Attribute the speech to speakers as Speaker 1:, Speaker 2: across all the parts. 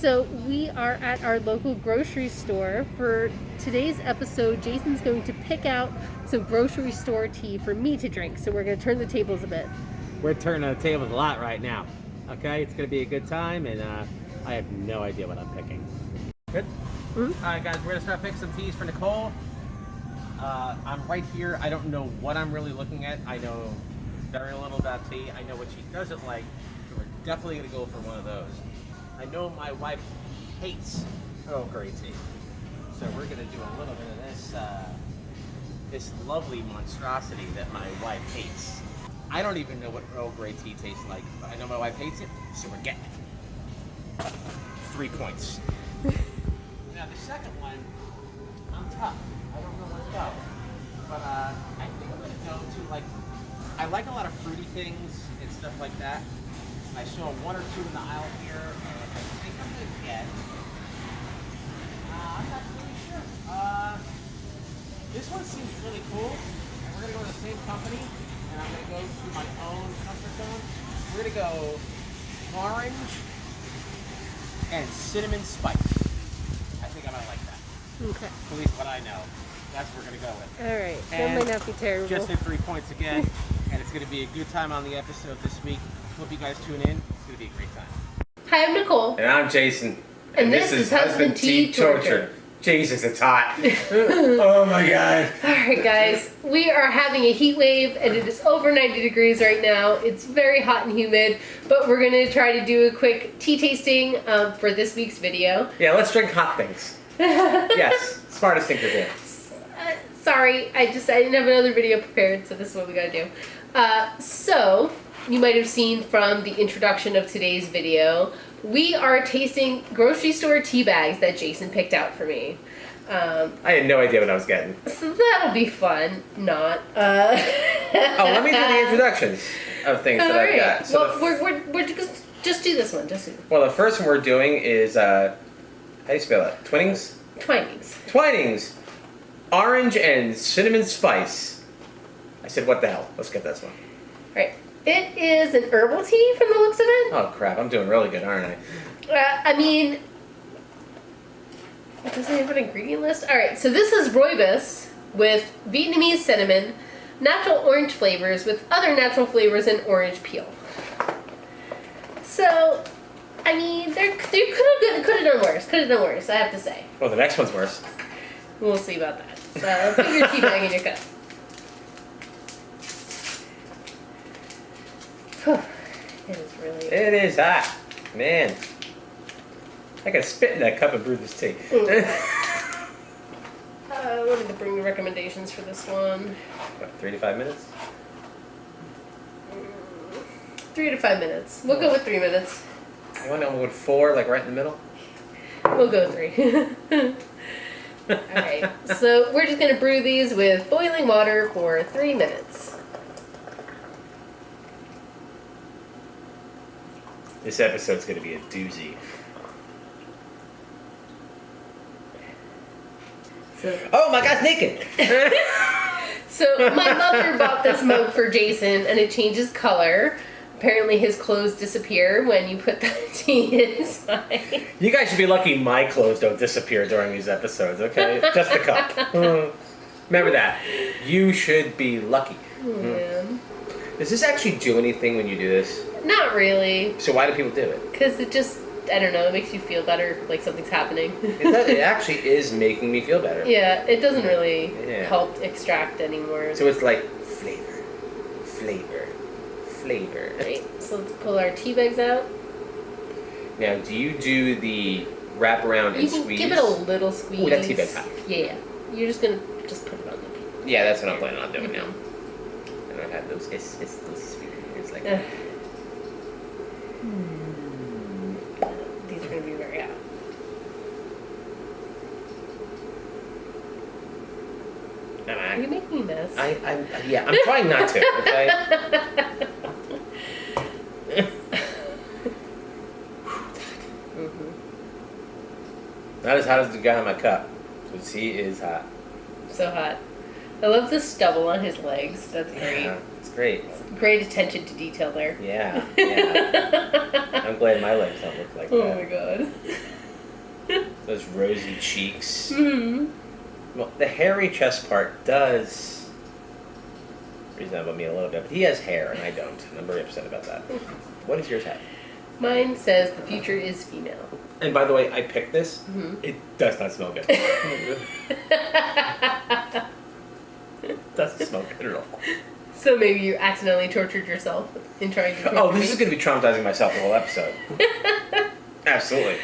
Speaker 1: So we are at our local grocery store. For today's episode, Jason's going to pick out some grocery store tea for me to drink. So we're going to turn the tables a bit.
Speaker 2: We're turning the tables a lot right now. Okay, it's going to be a good time, and I have no idea what I'm picking. Good?
Speaker 1: Mm-hmm.
Speaker 2: All right, guys, we're going to start picking some teas for Nicole. I'm right here. I don't know what I'm really looking at. I know very little about tea. I know what she doesn't like, so we're definitely going to go for one of those. I know my wife hates Earl Grey tea, so we're going to do a little bit of this lovely monstrosity that my wife hates. I don't even know what Earl Grey tea tastes like, but I know my wife hates it, so we're getting it. 3 points. Now the second one, I'm tough. I don't know where to go, but I think I'm going to go to I like a lot of fruity things and stuff like that. I saw one or two in the aisle here, and I think I'm going to get, I'm not really sure. This one seems really cool, and we're going to go to the same company, and I'm going to go to my own comfort zone. We're going to go orange and cinnamon spice. I think I might like that.
Speaker 1: Okay.
Speaker 2: At least what I know. That's what we're going to go with.
Speaker 1: All right. That might not be terrible.
Speaker 2: Just hit 3 points again, and it's going to be a good time on the episode this week. Hope you guys tune in. It's going to be a great time.
Speaker 1: Hi, I'm Nicole.
Speaker 2: And I'm Jason.
Speaker 1: And this is Husband Tea Torture.
Speaker 2: Jesus, it's hot. Oh my God.
Speaker 1: Alright guys, we are having a heat wave and it is over 90 degrees right now. It's very hot and humid, but we're going to try to do a quick tea tasting for this week's video.
Speaker 2: Yeah, let's drink hot things. Yes, smartest thing to do.
Speaker 1: Sorry, I didn't have another video prepared, so this is what we gotta do. So, you might have seen from the introduction of today's video, we are tasting grocery store tea bags that Jason picked out for me.
Speaker 2: I had no idea what I was getting.
Speaker 1: So that'll be fun. Not.
Speaker 2: Oh, let me do the introductions of things that I've got.
Speaker 1: So well, we're just do this one.
Speaker 2: Well, the first one we're doing is, how do you spell it? Twinings?
Speaker 1: Twinings.
Speaker 2: Twinings. Orange and cinnamon spice. I said, what the hell? Let's get this one.
Speaker 1: Right. It is an herbal tea from the looks of it.
Speaker 2: Oh crap, I'm doing really good, aren't I?
Speaker 1: I mean, does it have an ingredient list? Alright, so this is rooibos with Vietnamese cinnamon, natural orange flavors with other natural flavors and orange peel. So, I mean, they could have done worse. Could have done worse, I have to say.
Speaker 2: Well, the next one's worse.
Speaker 1: We'll see about that. So, put your tea bag in your cup. It is really...
Speaker 2: It is hot. Man. I gotta spit in that cup and brew this tea.
Speaker 1: What are the brewing recommendations for this one?
Speaker 2: What, 3 to 5 minutes?
Speaker 1: 3 to 5 minutes. We'll go with 3 minutes.
Speaker 2: You want to go with 4, like right in the middle?
Speaker 1: We'll go 3. Alright, so we're just going to brew these with boiling water for 3 minutes.
Speaker 2: This episode's going to be a doozy. Oh, my God's naked!
Speaker 1: So my mother bought this mug for Jason and it changes color. Apparently his clothes disappear when you put the tea inside.
Speaker 2: You guys should be lucky my clothes don't disappear during these episodes, okay? Just the cup. Remember that. You should be lucky.
Speaker 1: Man.
Speaker 2: Does this actually do anything when you do this?
Speaker 1: Not really.
Speaker 2: So why do people do it?
Speaker 1: Because it just, I don't know, it makes you feel better, like something's happening.
Speaker 2: It actually is making me feel better.
Speaker 1: Yeah, it doesn't really help extract anymore.
Speaker 2: So it's like flavor, flavor, flavor.
Speaker 1: Right, so let's pull our tea bags out.
Speaker 2: Now, do you do the wrap around and squeeze?
Speaker 1: Give it a little squeeze.
Speaker 2: Ooh, that tea bag's hot.
Speaker 1: Yeah. You're just gonna put it on the tea.
Speaker 2: Yeah, that's what I'm planning on doing now. And I have those sweet fingers like that.
Speaker 1: These are gonna be very hot. Are you making a mess?
Speaker 2: Yeah, I'm trying not to, okay? Not as hot as the guy in my cup, because he is hot.
Speaker 1: So hot. I love the stubble on his legs. That's great.
Speaker 2: Yeah, it's great.
Speaker 1: It's great attention to detail there.
Speaker 2: Yeah, yeah. I'm glad my legs don't look like that.
Speaker 1: Oh my god.
Speaker 2: Those rosy cheeks.
Speaker 1: Mm-hmm.
Speaker 2: Well, the hairy chest part does resemble me a little bit, but he has hair and I don't. And I'm very upset about that. What does yours have?
Speaker 1: Mine says the future is female.
Speaker 2: And by the way, I picked this.
Speaker 1: Mm-hmm.
Speaker 2: It does not smell good. It doesn't smell good at all.
Speaker 1: So maybe you accidentally tortured yourself in trying to torture
Speaker 2: Oh, this
Speaker 1: me.
Speaker 2: is going to be traumatizing myself the whole episode. Absolutely.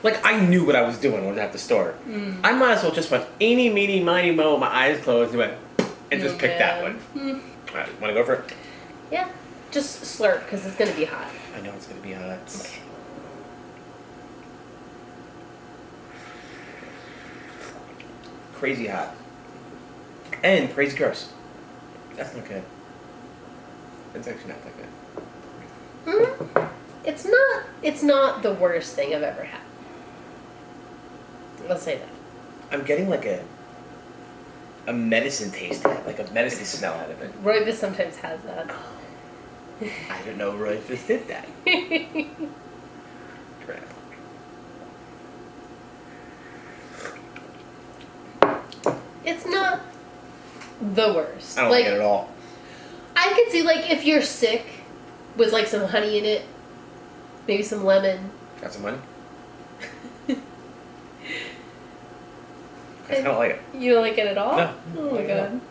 Speaker 2: Like, I knew what I was doing when I was at the store. I might as well just went eeny, meeny, miny, mo, my eyes closed, and went, and just picked that one. All right, want to go for it?
Speaker 1: Yeah. Just slurp, because it's going to be hot.
Speaker 2: I know it's going to be hot.
Speaker 1: Okay.
Speaker 2: Crazy hot. And crazy gross. That's not good. It's actually not that good.
Speaker 1: It's not the worst thing I've ever had. I'll say that.
Speaker 2: I'm getting like a medicine taste, like a medicine smell out of it.
Speaker 1: Roybus sometimes has that.
Speaker 2: I didn't know Royfus did that. Crap.
Speaker 1: It's not the worst.
Speaker 2: I don't like it at all.
Speaker 1: I could see, like, if you're sick with, like, some honey in it, maybe some lemon.
Speaker 2: Got some money? I don't like it.
Speaker 1: You don't like it at all?
Speaker 2: No.
Speaker 1: Oh my god.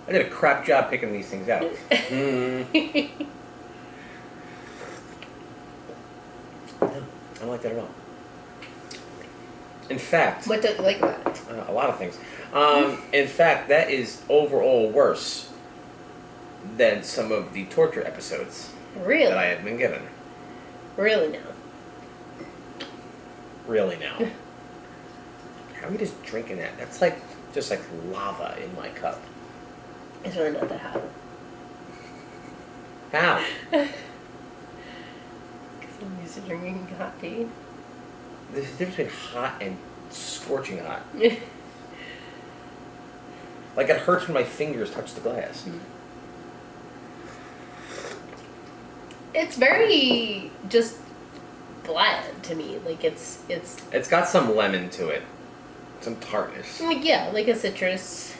Speaker 2: I did a crap job picking these things out. No, I don't like that at all. In fact,
Speaker 1: What don't you like about it?
Speaker 2: a lot of things. In fact, that is overall worse than some of the torture episodes
Speaker 1: Really?
Speaker 2: that I had been given.
Speaker 1: Really now?
Speaker 2: Really now. How are we just drinking that? That's like just like lava in my cup.
Speaker 1: It's really not that hot.
Speaker 2: How?
Speaker 1: Because I'm used to drinking hot tea.
Speaker 2: There's a difference between hot and scorching hot. Like it hurts when my fingers touch the glass.
Speaker 1: It's very just bland to me. Like it's
Speaker 2: It's got some lemon to it. Some tartness.
Speaker 1: like, yeah, like a citrus.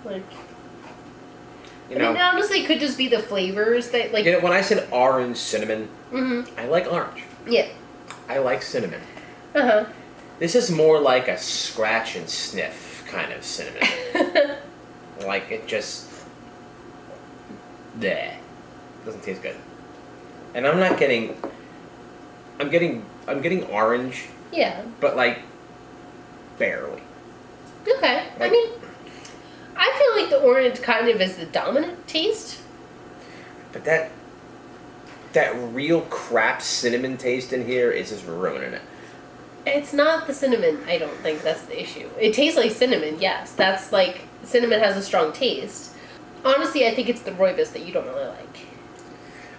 Speaker 1: Like
Speaker 2: You
Speaker 1: I
Speaker 2: know,
Speaker 1: mean, honestly, it could just be the flavors that like.
Speaker 2: you know, when I said orange cinnamon,
Speaker 1: Mm-hmm.
Speaker 2: I like orange.
Speaker 1: Yeah.
Speaker 2: I like cinnamon.
Speaker 1: Uh
Speaker 2: This is more like a scratch and sniff kind of cinnamon.
Speaker 1: huh.
Speaker 2: Like it just, bleh, doesn't taste good. And I'm not getting. I'm getting orange,
Speaker 1: Yeah.
Speaker 2: but like barely.
Speaker 1: Okay. I
Speaker 2: Like-
Speaker 1: mean, I feel like the orange kind of is the dominant taste.
Speaker 2: But that real crap cinnamon taste in here is just ruining it.
Speaker 1: It's not the cinnamon, I don't think that's the issue. It tastes like cinnamon, yes. That's like, cinnamon has a strong taste. Honestly, I think it's the rooibos that you don't really like.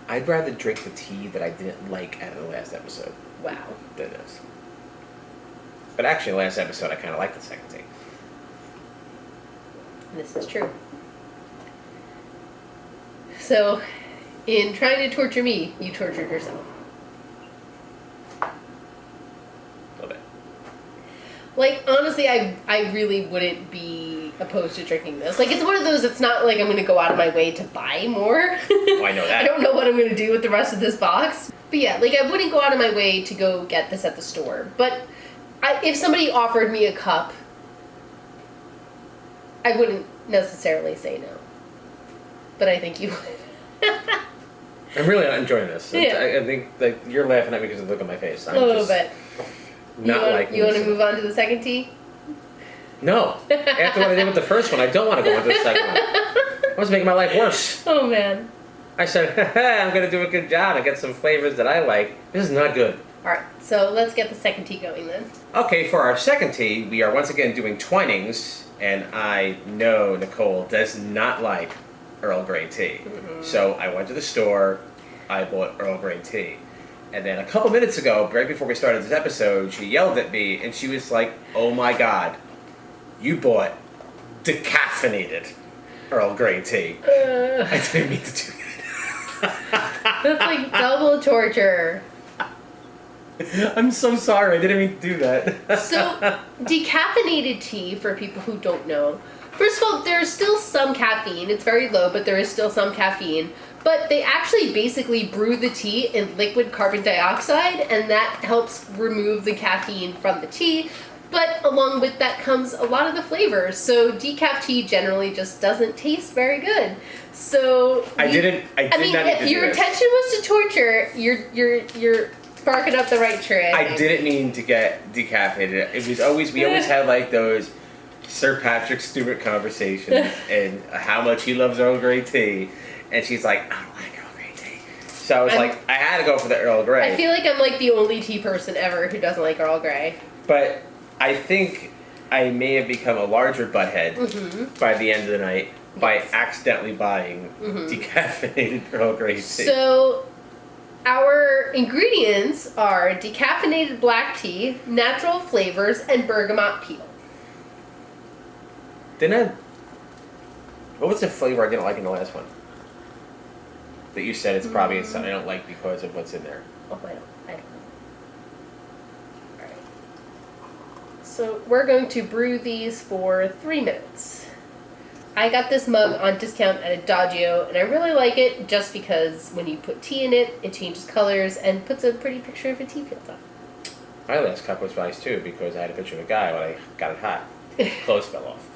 Speaker 2: I'd rather drink the tea that I didn't like out of the last episode
Speaker 1: Wow.
Speaker 2: than this. But actually, last episode I kind of liked the second tea.
Speaker 1: This is true. So, in trying to torture me, you tortured yourself.
Speaker 2: A little bit.
Speaker 1: Like, honestly, I really wouldn't be opposed to drinking this. Like, it's one of those, it's not like I'm going to go out of my way to buy more.
Speaker 2: Oh, I know that.
Speaker 1: I don't know what I'm going to do with the rest of this box. But yeah, like, I wouldn't go out of my way to go get this at the store. But if somebody offered me a cup, I wouldn't necessarily say no. But I think you would.
Speaker 2: I'm really not enjoying this.
Speaker 1: Yeah.
Speaker 2: I think like you're laughing at me because of the look on my face. I'm
Speaker 1: A little
Speaker 2: just bit. Not like
Speaker 1: You want to move on to the second tea?
Speaker 2: No. After what I did with the first one, I don't want to go on to the second one. I was making my life worse.
Speaker 1: Oh, man.
Speaker 2: I said, I'm going to do a good job and get some flavors that I like. This is not good.
Speaker 1: Alright, so let's get the second tea going then.
Speaker 2: Okay, for our second tea, we are once again doing Twinings, and I know Nicole does not like Earl Grey tea.
Speaker 1: Mm-hmm.
Speaker 2: So I went to the store, I bought Earl Grey tea. And then a couple minutes ago, right before we started this episode, she yelled at me, and she was like, oh my god, you bought decaffeinated Earl Grey tea. I didn't mean to do that.
Speaker 1: That's like double torture.
Speaker 3: I'm so sorry. I didn't mean to do that.
Speaker 1: So, decaffeinated tea, for people who don't know, first of all, there's still some caffeine. It's very low, but there is still some caffeine. But they actually basically brew the tea in liquid carbon dioxide, and that helps remove the caffeine from the tea. But along with that comes a lot of the flavors. So decaf tea generally just doesn't taste very good. So
Speaker 3: I mean,
Speaker 1: if your intention was to torture, you're sparking up the right tree.
Speaker 3: I didn't mean to get decaffeinated. It was always, we always had like those Sir Patrick Stewart conversations and how much he loves Earl Grey tea. And she's like, I don't like Earl Grey tea. So I was like, I had to go for the Earl Grey.
Speaker 1: I feel like I'm like the only tea person ever who doesn't like Earl Grey.
Speaker 3: But I think I may have become a larger butthead by the end of the night by accidentally buying decaffeinated Earl Grey tea.
Speaker 1: So our ingredients are decaffeinated black tea, natural flavors, and bergamot peel.
Speaker 3: What was the flavor I didn't like in the last one? That you said it's probably something I don't like because of what's in there.
Speaker 1: Oh, I don't know. Alright. So we're going to brew these for 3 minutes. I got this mug on discount at Adagio, and I really like it just because when you put tea in it, it changes colors and puts a pretty picture of a tea field on.
Speaker 3: My last cup was nice too because I had a picture of a guy when I got it hot. Clothes fell off.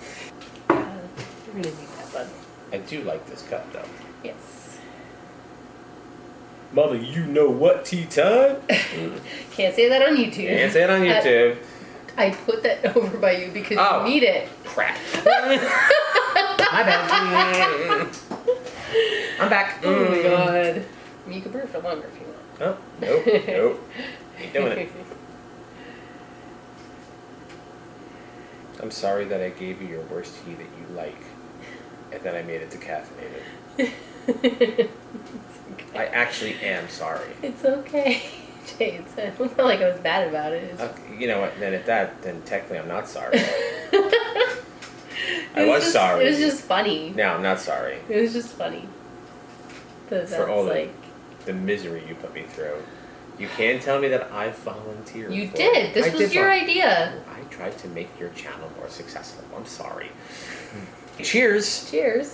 Speaker 1: You're gonna need that, bud.
Speaker 3: I do like this cup though.
Speaker 1: Yes.
Speaker 3: Mother, you know what tea time?
Speaker 1: Can't say that on YouTube.
Speaker 3: Can't say it on YouTube.
Speaker 1: I put that over by you because you need it.
Speaker 3: Crap. My bad. I'm back.
Speaker 1: Oh my god. I mean, you can brew for longer if you want.
Speaker 3: Oh, nope. Ain't doing it. I'm sorry that I gave you your worst tea that you like, and then I made it decaffeinated.
Speaker 1: Okay.
Speaker 3: I actually am sorry.
Speaker 1: It's okay, Jay. It's not like I was bad about it.
Speaker 3: Okay, you know what? Then then technically I'm not sorry. I was sorry.
Speaker 1: It was just funny.
Speaker 3: No, I'm not sorry.
Speaker 1: It was just funny.
Speaker 3: For all the misery you put me through. You can tell me that I volunteered.
Speaker 1: You
Speaker 3: for
Speaker 1: did.
Speaker 3: it.
Speaker 1: This was your idea.
Speaker 3: I tried to make your channel more successful. I'm sorry. Cheers.
Speaker 1: Cheers.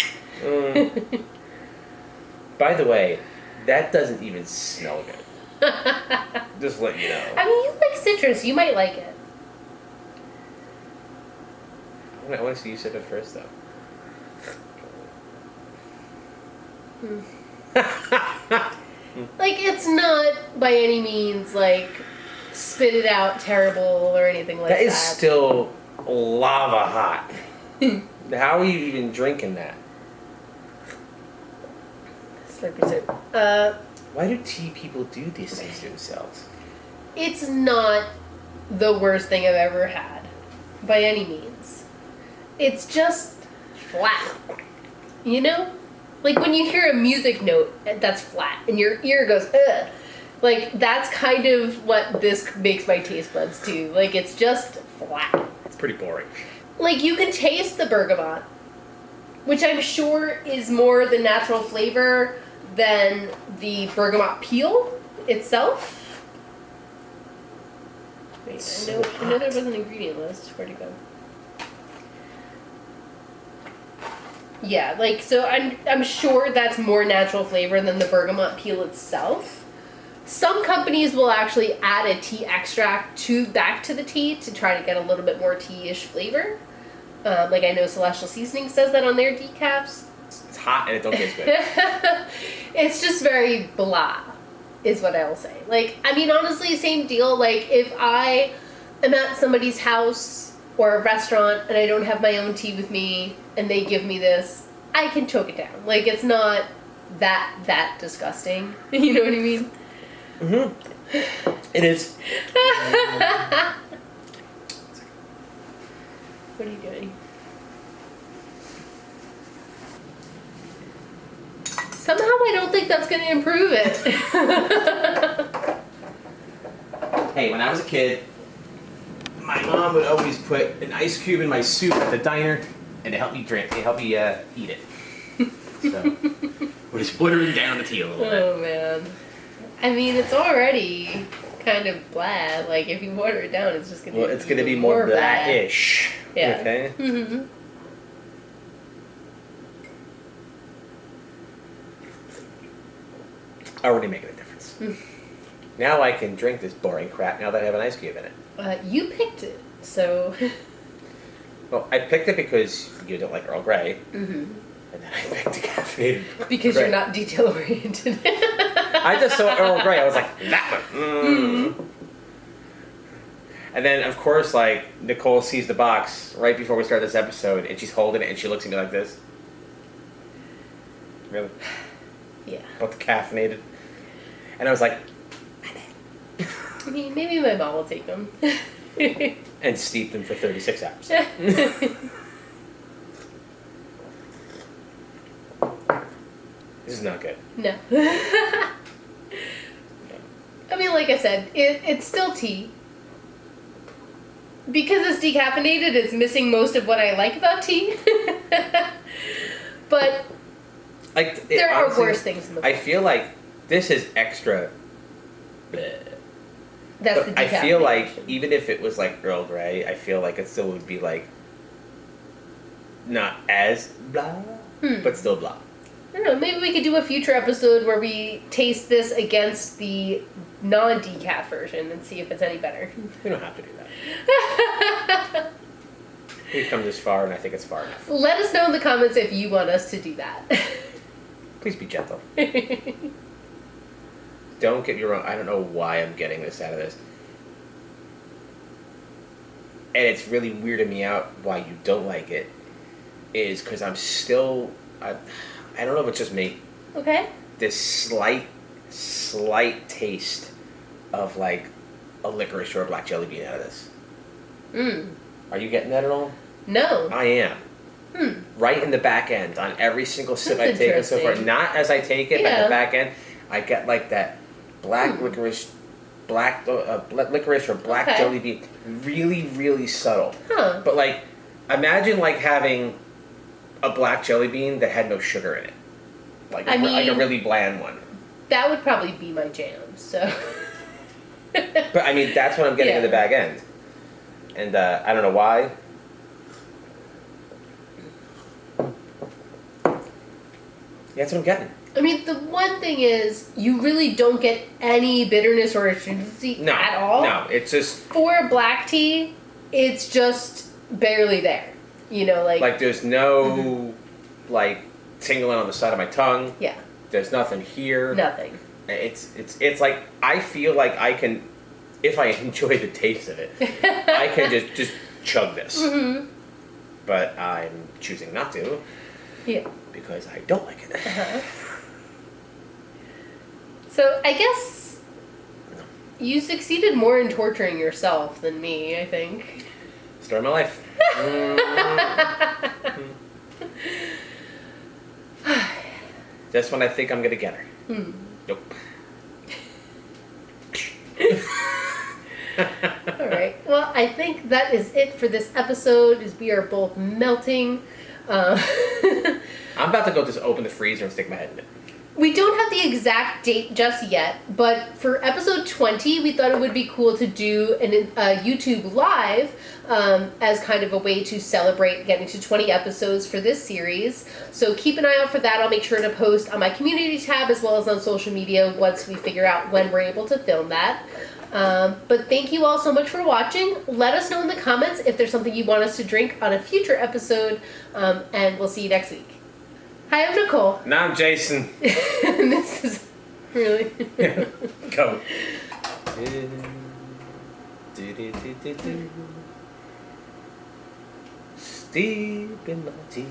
Speaker 3: By the way, that doesn't even smell good. Just let you know.
Speaker 1: I mean, you like citrus. You might like it.
Speaker 3: I want to see you sip it first, though.
Speaker 1: Like, it's not by any means like spit it out terrible or anything like that.
Speaker 3: That is still lava hot. How are you even drinking that?
Speaker 1: Slurpy sip.
Speaker 3: Why do tea people do these things to themselves?
Speaker 1: It's not the worst thing I've ever had, by any means. It's just flat. You know? Like when you hear a music note that's flat and your ear goes, ugh. Like that's kind of what this makes my taste buds do. Like it's just flat.
Speaker 3: It's pretty boring.
Speaker 1: Like you can taste the bergamot, which I'm sure is more the natural flavor than the bergamot peel itself. Wait, I know there was an ingredient list. Where'd it go? Yeah, like so I'm sure that's more natural flavor than the bergamot peel itself. Some companies will actually add a tea extract back to the tea to try to get a little bit more tea-ish flavor. Like I know Celestial Seasonings does that on their decafs.
Speaker 3: It's hot and it don't taste good.
Speaker 1: It's just very blah, is what I will say. Like, I mean, honestly, same deal. Like, if I am at somebody's house or a restaurant and I don't have my own tea with me and they give me this, I can choke it down. Like, it's not that disgusting. You know what I mean?
Speaker 3: Mm-hmm. It is.
Speaker 1: What are you doing? Somehow I don't think that's going to improve it.
Speaker 3: Hey, when I was a kid, my mom would always put an ice cube in my soup at the diner, and to help me eat it. So, we're just watering down the tea a little bit.
Speaker 1: Oh man. I mean, it's already kind of blah. Like if you water it down, it's just gonna.
Speaker 3: Well, it's gonna be more
Speaker 1: blah.
Speaker 3: blackish.
Speaker 1: Yeah.
Speaker 3: Okay.
Speaker 1: Mm-hmm.
Speaker 3: Already making a difference. Now I can drink this boring crap now that I have an ice cube in it.
Speaker 1: You picked it, so.
Speaker 3: Well, I picked it because you don't like Earl Grey.
Speaker 1: Mm-hmm.
Speaker 3: And then I picked decaffeinated.
Speaker 1: Because
Speaker 3: Grey.
Speaker 1: you're not detail oriented.
Speaker 3: I just saw Earl Grey. I was like, that one.
Speaker 1: Mm-hmm.
Speaker 3: And then, of course, like, Nicole sees the box right before we start this episode, and she's holding it, and she looks at me like this. Really?
Speaker 1: Yeah.
Speaker 3: Both caffeinated. And I was like,
Speaker 1: I mean, maybe my mom will take them.
Speaker 3: and steep them for 36 hours. This is not good.
Speaker 1: No. I mean, like I said, it's still tea. Because it's decaffeinated, it's missing most of what I like about tea. But
Speaker 3: Like
Speaker 1: there are
Speaker 3: honestly,
Speaker 1: worse things in the world.
Speaker 3: I feel like this is extra. Bleh.
Speaker 1: That's
Speaker 3: But
Speaker 1: the
Speaker 3: I feel like
Speaker 1: decaffeination.
Speaker 3: even if it was like Earl Grey, I feel like it still would be like not as blah, but still blah.
Speaker 1: I don't know, maybe we could do a future episode where we taste this against the non-decaf version and see if it's any better.
Speaker 3: We don't have to do that. We've come this far, and I think it's far enough.
Speaker 1: Let us know in the comments if you want us to do that.
Speaker 3: Please be gentle. Don't get me wrong. I don't know why I'm getting this out of this. And it's really weirding me out why you don't like it. Is because I'm still... I don't know if it's just me.
Speaker 1: Okay.
Speaker 3: This slight taste of like a licorice or a black jelly bean out of this. Are you getting that at all?
Speaker 1: No.
Speaker 3: I am. Right in the back end on every single sip
Speaker 1: That's
Speaker 3: I've taken so far.
Speaker 1: interesting.
Speaker 3: Not as I take it, but in
Speaker 1: Yeah.
Speaker 3: the back end, I get like that black licorice, licorice or black
Speaker 1: Okay.
Speaker 3: jelly bean. Really, really subtle.
Speaker 1: Huh.
Speaker 3: But like, imagine like having a black jelly bean that had no sugar in it. Like
Speaker 1: I
Speaker 3: like a
Speaker 1: mean-
Speaker 3: really bland one.
Speaker 1: That would probably be my jam, so.
Speaker 3: But I mean, that's what I'm getting in the
Speaker 1: Yeah.
Speaker 3: back end. And I don't know why. That's what I'm getting.
Speaker 1: I mean, the one thing is, you really don't get any bitterness or acidity
Speaker 3: No.
Speaker 1: at all.
Speaker 3: No, it's just
Speaker 1: For a black tea, it's just barely there. You know, like
Speaker 3: there's no like tingling on the side of my tongue.
Speaker 1: yeah,
Speaker 3: There's nothing here.
Speaker 1: nothing.
Speaker 3: It's like I feel like I can, if I enjoy the taste of it, I can just chug this.
Speaker 1: Mm-hmm.
Speaker 3: But I'm choosing not to
Speaker 1: Yeah.
Speaker 3: because I don't like it.
Speaker 1: Uh-huh. So I guess you succeeded more in torturing yourself than me, I think.
Speaker 3: Story of my life. Just when I think I'm gonna get her. Nope.
Speaker 1: Alright, well, I think that is it for this episode, as we are both melting.
Speaker 3: I'm about to go just open the freezer and stick my head in it.
Speaker 1: We don't have the exact date just yet, but for episode 20, we thought it would be cool to do a YouTube Live as kind of a way to celebrate getting to 20 episodes for this series. So keep an eye out for that. I'll make sure to post on my community tab as well as on social media once we figure out when we're able to film that. But thank you all so much for watching. Let us know in the comments if there's something you want us to drink on a future episode, and we'll see you next week. Hi, I'm Nicole.
Speaker 3: Now I'm Jason.
Speaker 1: And this is really...
Speaker 3: Go. Steep in my tea.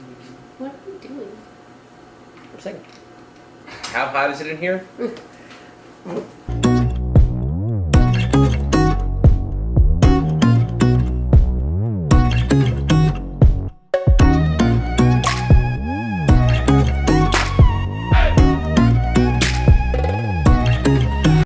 Speaker 1: What are you doing?
Speaker 3: I'm singing. How hot is it in here?